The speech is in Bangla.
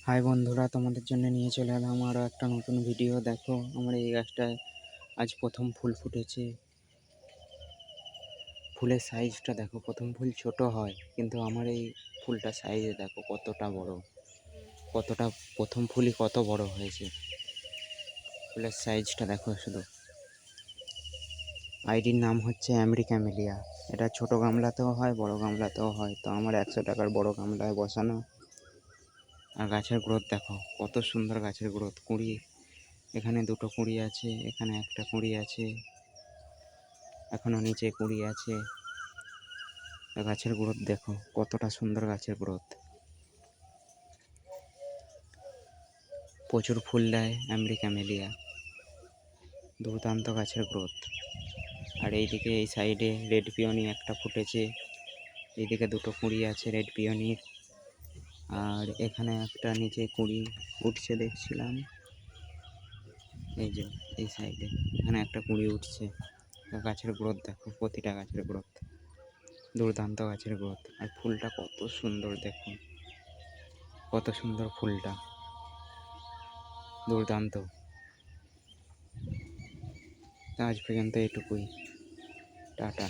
হাই বন্ধুরা, তোমাদের জন্য নিয়ে চলে এলাম আরও একটা নতুন ভিডিও। দেখো, আমার এই গাছটায় আজ প্রথম ফুল ফুটেছে। ফুলের সাইজটা দেখো, প্রথম ফুল ছোট হয়, কিন্তু আমার এই ফুলটা সাইজে দেখো কতটা বড়, কতটা প্রথম ফুলই কত বড় হয়েছে। ফুলের সাইজটা দেখো শুধু। আইডির নাম হচ্ছে আমেরিকামেলিয়া। এটা ছোট গামলাতেও হয়, বড় গামলাতেও হয়। তো আমার 100 টাকার বড় গামলায় বসানো। আর গাছের গ্রোথ দেখো কত সুন্দর, গাছের গ্রোথ। কুঁড়ি, এখানে দুটো কুঁড়ি আছে, এখানে একটা কুঁড়ি আছে, এখনো নিচে কুঁড়ি আছে। গাছের গ্রোথ দেখো কতটা সুন্দর, গাছের গ্রোথ। প্রচুর ফুল দেয় আমেরিকামেলিয়া, দুর্দান্ত গাছের গ্রোথ। আর এইদিকে এই সাইডে রেড পিওনি একটা ফুটেছে, এইদিকে দুটো কুঁড়ি আছে রেড পিওনির। আর এখানে একটা নিচে কুঁড়ি উঠছে দেখছিলাম, এই যে এই সাইডে এখানে একটা কুঁড়ি উঠছে। গাছের গ্রোথ দেখো, প্রতিটা গাছের গ্রোথ, দুর্দান্ত গাছের গ্রোথ। আর ফুলটা কত সুন্দর দেখুন, কত সুন্দর ফুলটা, দুর্দান্ত। আজ পর্যন্ত এটুকুই, টাটা।